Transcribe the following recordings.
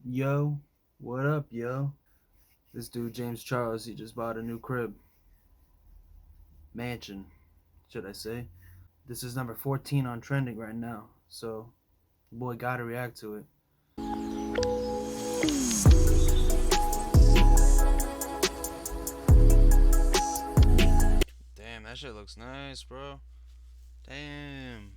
Yo, what up, yo? This dude, James Charles, he just bought a new crib. Mansion, should I say. This is number 14 on trending right now, so boy gotta react to it. Damn, that shit looks nice, bro. Damn.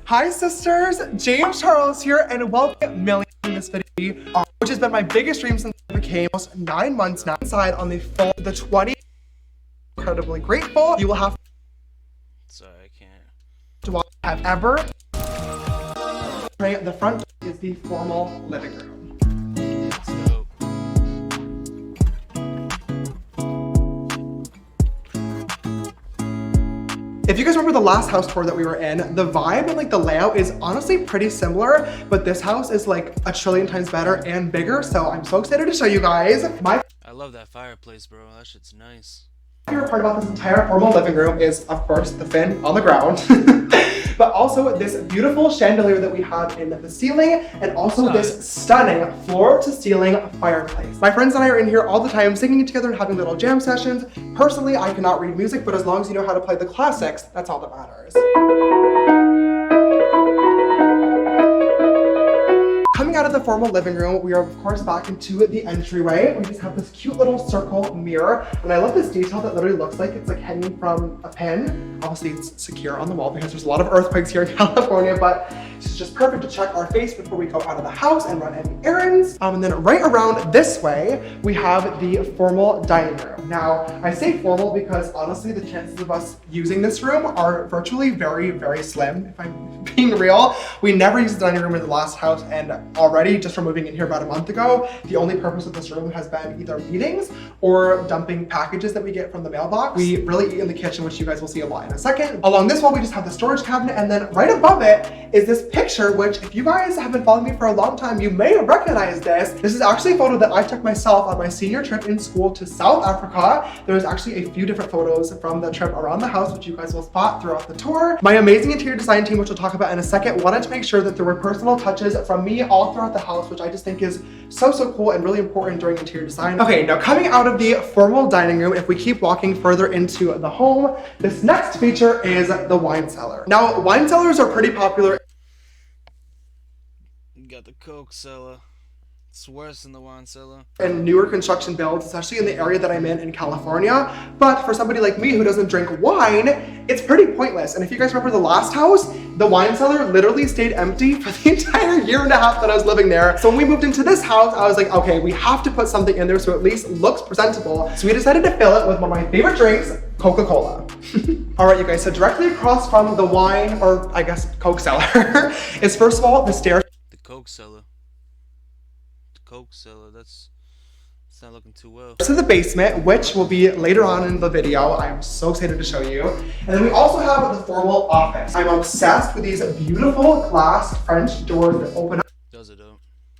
Hi sisters, James Charles here and welcome million in this video, which has been my biggest dream since I became almost 9 months now. Inside on the phone, the 20, incredibly grateful. You will have Sorry, I can't. to watch have ever. The front is the formal living room. It's dope. If you guys remember the last house tour that we were in, the vibe and like the layout is honestly pretty similar, but this house is like a trillion times better and bigger. So I'm so excited to show you guys. I love that fireplace, bro. That shit's nice. My favorite part about this entire formal living room is, of course, the fin on the ground, but also this beautiful chandelier that we have in the ceiling, and also this stunning floor-to-ceiling fireplace. My friends and I are in here all the time singing together and having little jam sessions. Personally, I cannot read music, but as long as you know how to play the classics, that's all that matters. Coming out of the formal living room, we are of course back into the entryway. We just have this cute little circle mirror, and I love this detail that literally looks like it's like hanging from a pin. Obviously it's secure on the wall because there's a lot of earthquakes here in California, but it's just perfect to check our face before we go out of the house and run any errands. And then right around this way, we have the formal dining room. Now, I say formal because honestly, the chances of us using this room are virtually very, very slim, if I'm being real. We never used the dining room in the last house, and already just from moving in here about a month ago, the only purpose of this room has been either meetings or dumping packages that we get from the mailbox. We really eat in the kitchen, which you guys will see a lot in a second. Along this wall, we just have the storage cabinet, and then right above it is this picture, which if you guys have been following me for a long time, you may recognize this. This is actually a photo that I took myself on my senior trip in school to South Africa. There's actually a few different photos from the trip around the house, which you guys will spot throughout the tour. My amazing interior design team, which we'll talk about in a second, wanted to make sure that there were personal touches from me all throughout the house, which I just think is so cool and really important during interior design. Okay, now coming out of the formal dining room, if we keep walking further into the home, this next feature is the wine cellar. Now, wine cellars are pretty popular. You got the Coke cellar. It's worse than the wine cellar. And newer construction builds, especially in the area that I'm in California. But for somebody like me who doesn't drink wine, it's pretty pointless. And if you guys remember the last house, the wine cellar literally stayed empty for the entire year and a half that I was living there. So when we moved into this house, I was like, okay, we have to put something in there so at least looks presentable. So we decided to fill it with one of my favorite drinks, Coca-Cola. All right, you guys, so directly across from the wine, or I guess Coke cellar, is first of all the stairs. The Coke cellar. Coke cellar, it's not looking too well. To the basement, which will be later on in the video. I'm so excited to show you. And then we also have the formal office. I'm obsessed with these beautiful glass French doors that open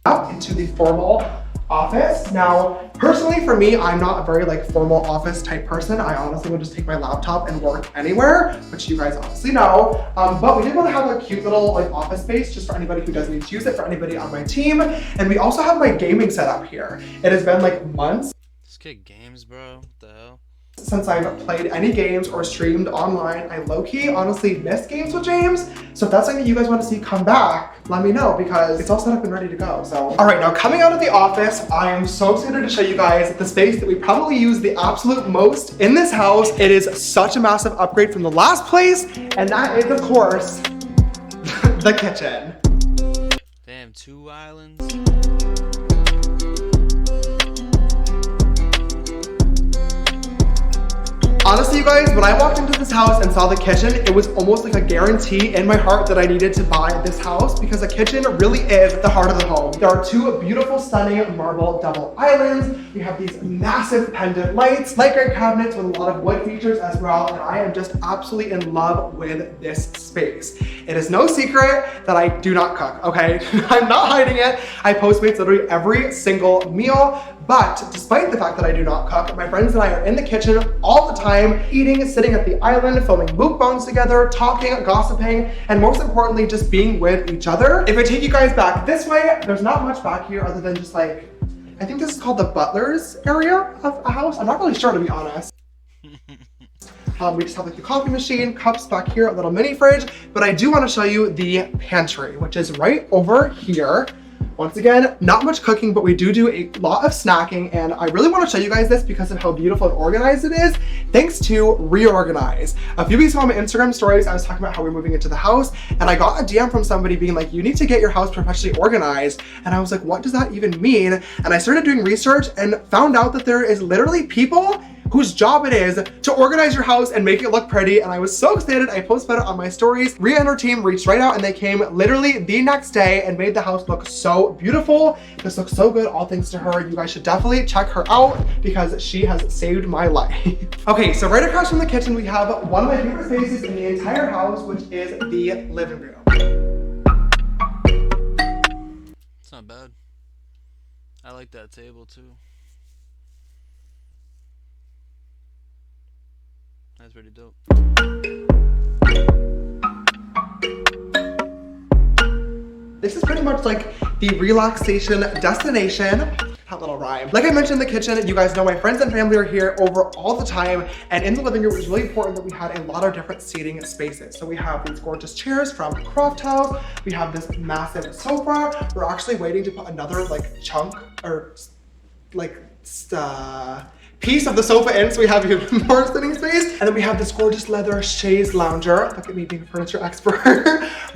up into the formal office. Now, personally for me, I'm not a very like formal office type person. I honestly would just take my laptop and work anywhere, which you guys obviously know. But we did want to have a cute little like office space just for anybody who doesn't need to use it, for anybody on my team. And we also have my gaming setup here. It has been like months. This kid games, bro. What the hell? Since I've played any games or streamed online, I low-key honestly miss games with James. So if that's something that you guys want to see come back, let me know because it's all set up and ready to go. So, all right, now coming out of the office, I am so excited to show you guys the space that we probably use the absolute most in this house. It is such a massive upgrade from the last place, and that is, of course, the kitchen. Damn, 2 islands. Honestly, you guys, when I walked into this house and saw the kitchen, it was almost like a guarantee in my heart that I needed to buy this house because the kitchen really is the heart of the home. There are two beautiful, stunning marble double islands. We have these massive pendant lights, light gray cabinets with a lot of wood features as well, and I am just absolutely in love with this space. It is no secret that I do not cook, okay? I'm not hiding it. I Postmates literally every single meal, but despite the fact that I do not cook, my friends and I are in the kitchen all the time, eating, sitting at the island, filming mukbangs together, talking, gossiping, and most importantly, just being with each other. If I take you guys back this way, there's not much back here other than just like, I think this is called the butler's area of a house. I'm not really sure, to be honest. We just have like the coffee machine, cups back here, a little mini fridge, but I do want to show you the pantry, which is right over here. Once again, not much cooking, but we do a lot of snacking, and I really want to show you guys this because of how beautiful and organized it is, thanks to Reorganize. A few weeks ago on my Instagram stories, I was talking about how we're moving into the house, and I got a DM from somebody being like, you need to get your house professionally organized. And I was like, what does that even mean? And I started doing research and found out that there is literally people whose job it is to organize your house and make it look pretty. And I was so excited, I posted it on my stories. Rhea and her team reached right out and they came literally the next day and made the house look so beautiful. This looks so good, all thanks to her. You guys should definitely check her out because she has saved my life. Okay, so right across from the kitchen, we have one of my favorite spaces in the entire house, which is the living room. It's not bad. I like that table too. That's pretty dope. This is pretty much like the relaxation destination. That little rhyme. Like I mentioned in the kitchen, you guys know my friends and family are here over all the time, and in the living room it was really important that we had a lot of different seating spaces. So we have these gorgeous chairs from Craft House, we have this massive sofa. We're actually waiting to put another like chunk or like piece of the sofa in, so we have even more sitting space. And then we have this gorgeous leather chaise lounger. Look at me being a furniture expert.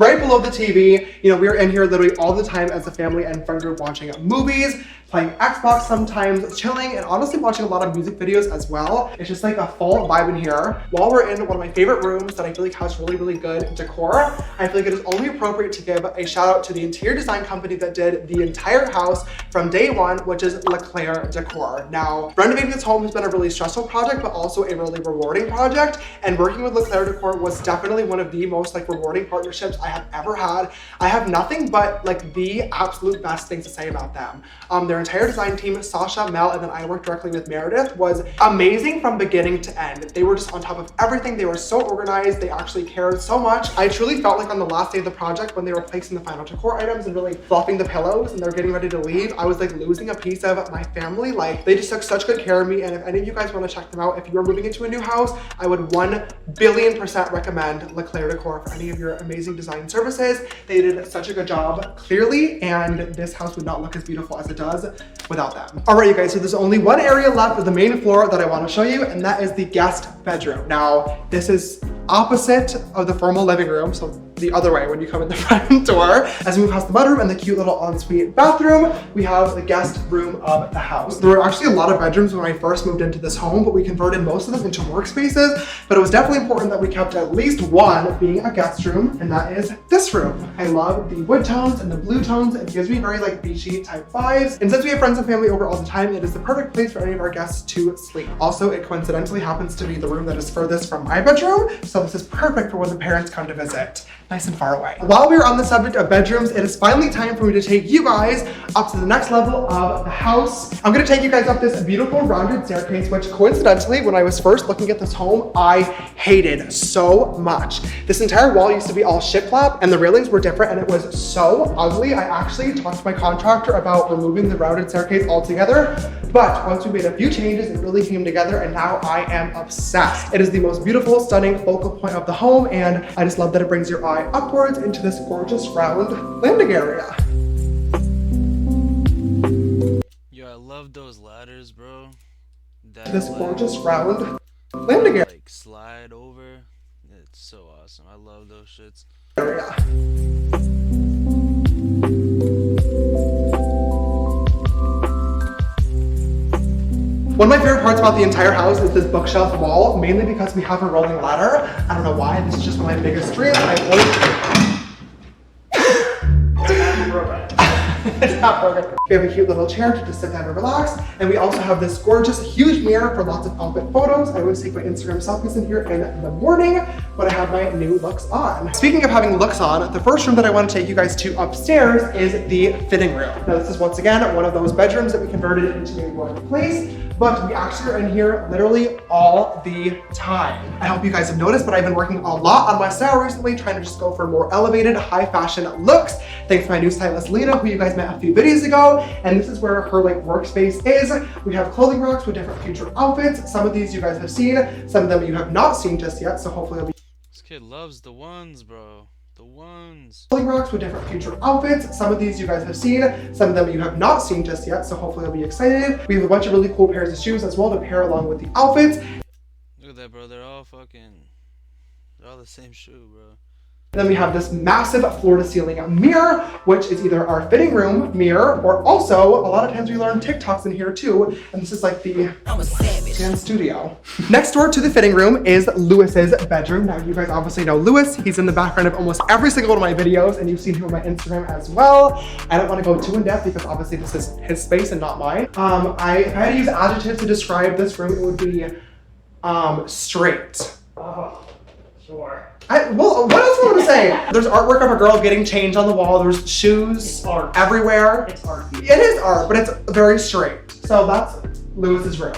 Right below the TV. You know, we're in here literally all the time as a family and friend group watching movies, playing Xbox sometimes, chilling, and honestly watching a lot of music videos as well. It's just like a full vibe in here. While we're in one of my favorite rooms that I feel like has really, really good decor, I feel like it is only appropriate to give a shout out to the interior design company that did the entire house from day one, which is Leclerc Decor. Now, renovating this home has been a really stressful project, but also a really rewarding project. And working with Leclerc Decor was definitely one of the most like rewarding partnerships I have ever had. I have nothing but like the absolute best things to say about them. Their entire design team, Sasha, Mel, and then I worked directly with Meredith, was amazing from beginning to end. They were just on top of everything. They were so organized. They actually cared so much. I truly felt like on the last day of the project when they were placing the final decor items and really fluffing the pillows and they're getting ready to leave, I was like losing a piece of my family. Like they just took such good care of me. And if any of you guys want to check them out, if you're moving into a new house, I would 1,000,000,000% recommend Leclerc Decor for any of your amazing design services. They did such a good job, clearly, and this house would not look as beautiful as it does without them. All right, you guys, so there's only one area left of the main floor that I want to show you, and that is the guest bedroom. Now, this is opposite of the formal living room, so the other way when you come in the front door. As we move past the mudroom and the cute little ensuite bathroom, we have the guest room of the house. There were actually a lot of bedrooms when I first moved into this home, but we converted most of them into workspaces. But it was definitely important that we kept at least one being a guest room, and that is this room. I love the wood tones and the blue tones. It gives me very like beachy type vibes. And since we have friends and family over all the time, it is the perfect place for any of our guests to sleep. Also, it coincidentally happens to be the room that is furthest from my bedroom, so this is perfect for when the parents come to visit. Nice and far away. While we're on the subject of bedrooms, it is finally time for me to take you guys up to the next level of the house. I'm gonna take you guys up this beautiful rounded staircase, which coincidentally, when I was first looking at this home, I hated so much. This entire wall used to be all shiplap and the railings were different and it was so ugly. I actually talked to my contractor about removing the rounded staircase altogether, but once we made a few changes, it really came together and now I am obsessed. It is the most beautiful, stunning focal point of the home, and I just love that it brings your eye upwards into this gorgeous round landing area. Yo, I love those ladders, bro. This gorgeous round landing area. Like slide over. It's so awesome. I love those shits. One of my favorite parts about the entire house is this bookshelf wall, mainly because we have a rolling ladder. I don't know why, this is just one of my biggest dreams. It's not broken. We have a cute little chair to just sit down and relax. And we also have this gorgeous, huge mirror for lots of outfit photos. I always take my Instagram selfies in here in the morning when I have my new looks on. Speaking of having looks on, the first room that I want to take you guys to upstairs is the fitting room. Now this is once again one of those bedrooms that we converted into a work place, but we actually are in here literally all the time. I hope you guys have noticed, but I've been working a lot on my style recently, trying to just go for more elevated, high fashion looks. Thanks to my new stylist, Lena, who you guys met a few videos ago. And this is where her like workspace is. We have clothing racks with different future outfits. Some of these you guys have seen, some of them you have not seen just yet. So hopefully it'll be. This kid loves the ones, bro. The ones. Clothing racks with different future outfits. Some of these you guys have seen, some of them you have not seen just yet. So hopefully you'll be excited. We have a bunch of really cool pairs of shoes as well to pair along with the outfits. Look at that, bro. They're all the same shoe, bro. Then we have this massive floor-to-ceiling mirror, which is either our fitting room mirror, or also a lot of times we learn TikToks in here too. And this is like the dance studio. Next door to the fitting room is Lewis's bedroom. Now you guys obviously know Lewis. He's in the background of almost every single one of my videos, and you've seen him on my Instagram as well. I don't want to go too in depth because obviously this is his space and not mine. If I had to use adjectives to describe this room, it would be straight. Oh, sure. Well, what else do I want to say? There's artwork of a girl getting changed on the wall. There's shoes everywhere. It's art. It is art, but it's very straight. So that's Lewis's room.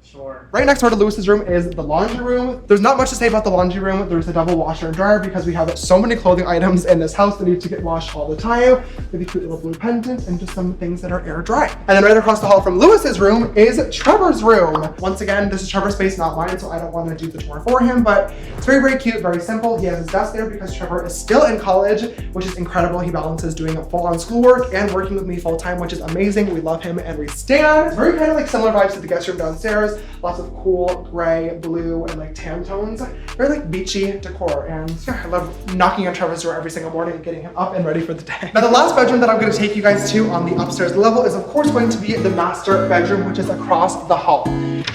Sure. Right next door to Lewis's room is the laundry room. There's not much to say about the laundry room. There's a double washer and dryer because we have so many clothing items in this house that need to get washed all the time. We have a cute little blue pendant and just some things that are air dry. And then right across the hall from Lewis's room is Trevor's room. Once again, this is Trevor's space, not mine, so I don't want to do the tour for him, but it's very, very cute, very simple. He has his desk there because Trevor is still in college, which is incredible. He balances doing full-on schoolwork and working with me full-time, which is amazing. We love him and we stand. It's very kind of like similar vibes to the guest room downstairs. Lots of cool gray, blue, and like tan tones. Very like beachy decor, and yeah, I love knocking on Trevor's door every single morning and getting him up and ready for the day. Now the last bedroom that I'm going to take you guys to on the upstairs level is of course going to be the master bedroom, which is across the hall.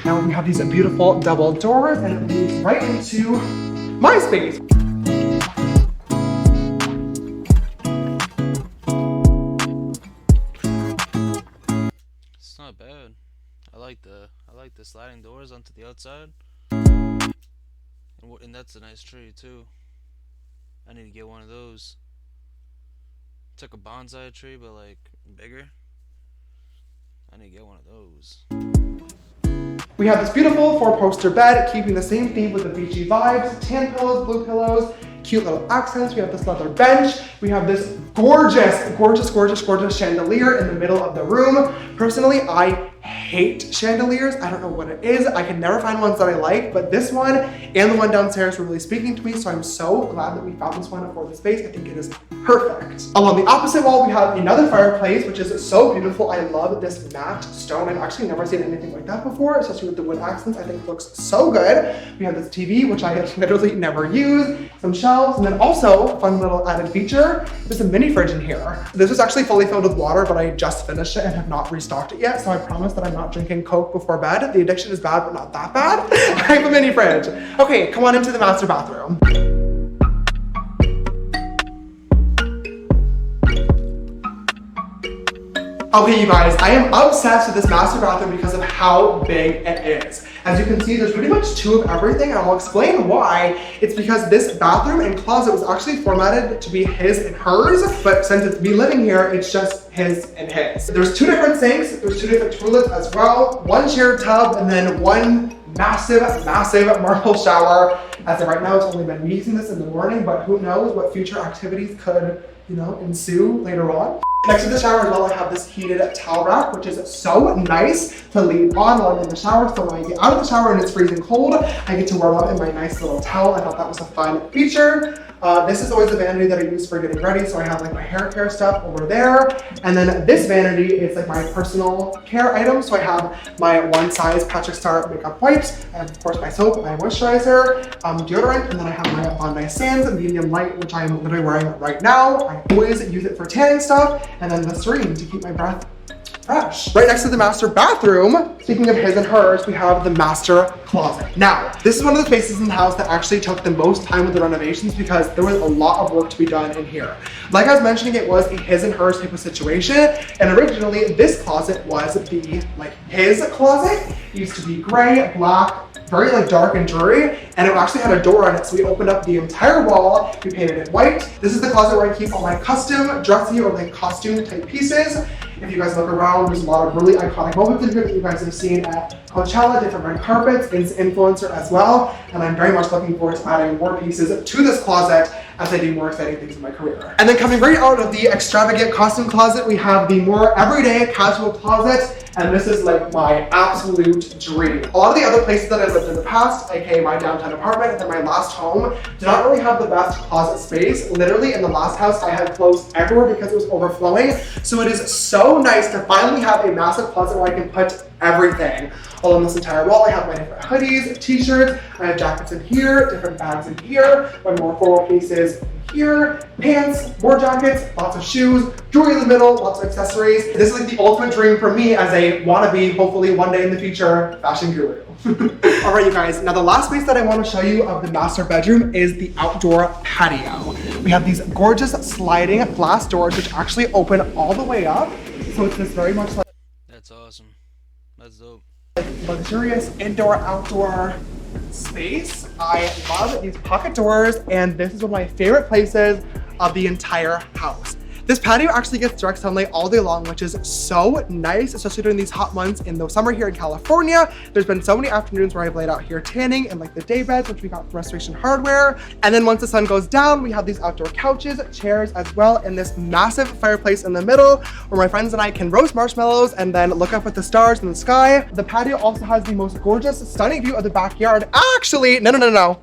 Now we have these beautiful double doors and it leads right into my space. It's not bad. I like the sliding doors onto the outside. And that's a nice tree too. I need to get one of those. It's like a bonsai tree, but like bigger. I need to get one of those. We have this beautiful four-poster bed, keeping the same theme with the beachy vibes, tan pillows, blue pillows, cute little accents. We have this leather bench. We have this gorgeous, gorgeous, gorgeous, gorgeous chandelier in the middle of the room. Personally, I hate chandeliers. I don't know what it is. I can never find ones that I like, but this one and the one downstairs were really speaking to me, so I'm so glad that we found this one for the space. I think it is perfect. Along the opposite wall, we have another fireplace, which is so beautiful. I love this matte stone. I've actually never seen anything like that before, especially with the wood accents. I think it looks so good. We have this TV, which I have literally never used, some shelves, and then also, fun little added feature, there's a mini fridge in here. This is actually fully filled with water, but I just finished it and have not restocked it yet, so I promise that I'm not drinking Coke before bed. The addiction is bad, but not that bad. I have a mini fridge. Okay, come on into the master bathroom. Okay, you guys, I am obsessed with this master bathroom because of how big it is. As you can see, there's pretty much two of everything, and I'll explain why. It's because this bathroom and closet was actually formatted to be his and hers, but since it's me living here, it's just his and his. There's two different sinks, there's two different toilets as well, one shared tub, and then one massive, massive marble shower. As of right now, it's only been me using this in the morning, but who knows what future activities could, ensue later on. Next to the shower as well, I have this heated towel rack, which is so nice to leave on while I'm in the shower. So when I get out of the shower and it's freezing cold, I get to warm up in my nice little towel. I thought that was a fun feature. This is always the vanity that I use for getting ready. So I have like my hair care stuff over there. And then this vanity is like my personal care item. So I have my one size Patrick Star makeup wipes. I have of course my soap, my moisturizer, deodorant, and then I have my Bondi Sands medium light, which I'm literally wearing right now. I always use it for tanning stuff. And then Listerine to keep my breath fresh. Right next to the master bathroom, speaking of his and hers, we have the master closet. Now, this is one of the spaces in the house that actually took the most time with the renovations because there was a lot of work to be done in here. Like I was mentioning, it was a his and hers type of situation, and originally this closet was the his closet. It used to be gray, black, very dark and dreary, and it actually had a door on it, so we opened up the entire wall, we painted it white. This is the closet where I keep all my custom, dressy, or costume type pieces. If you guys look around, there's a lot of really iconic moments in here that you guys have seen at Coachella, different red carpets, influencer as well, and I'm very much looking forward to adding more pieces to this closet as I do more exciting things in my career. And then coming right out of the extravagant costume closet, we have the more everyday casual closet, and this is my absolute dream. A lot of the other places that I lived in the past, aka my downtown apartment and then my last home, did not really have the best closet space. Literally in the last house, I had clothes everywhere because it was overflowing. So it is so nice to finally have a massive closet where I can put everything. Along this entire wall, I have my different hoodies, t-shirts, I have jackets in here, different bags in here, my more formal pieces here, pants, more jackets, lots of shoes, jewelry in the middle, lots of accessories. This is the ultimate dream for me as a wannabe, hopefully one day in the future, fashion guru. All right, you guys, now the last space that I want to show you of the master bedroom is the outdoor patio. We have these gorgeous sliding glass doors which actually open all the way up. So it's this very much That's awesome. That's dope. luxurious indoor outdoor space. I love these pocket doors, and this is one of my favorite places of the entire house. This patio actually gets direct sunlight all day long, which is so nice, especially during these hot months in the summer here in California. There's been so many afternoons where I've laid out here tanning in the day beds, which we got from Restoration Hardware. And then once the sun goes down, we have these outdoor couches, chairs as well, and this massive fireplace in the middle where my friends and I can roast marshmallows and then look up at the stars in the sky. The patio also has the most gorgeous, stunning view of the backyard. Actually, no.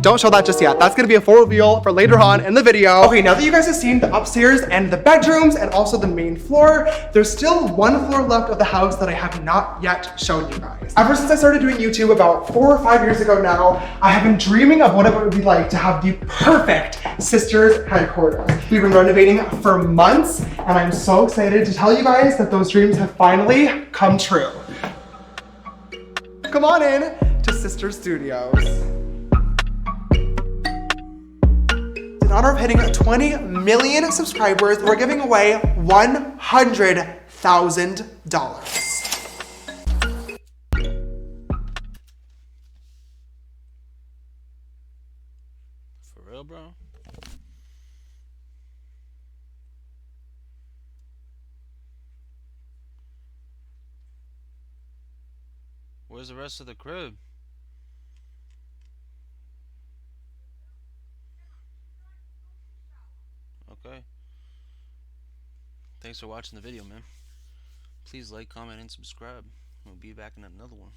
Don't show that just yet. That's gonna be a full reveal for later on in the video. Okay, now that you guys have seen the upstairs and the bedrooms and also the main floor, there's still one floor left of the house that I have not yet shown you guys. Ever since I started doing YouTube about 4 or 5 years ago now, I have been dreaming of what it would be like to have the perfect sisters headquarters. We've been renovating for months, and I'm so excited to tell you guys that those dreams have finally come true. Come on in to Sister Studios. In honor of hitting 20 million subscribers, we're giving away $100,000. For real, bro? Where's the rest of the crib? Okay. Thanks for watching the video, man. Please like, comment, and subscribe. We'll be back in another one.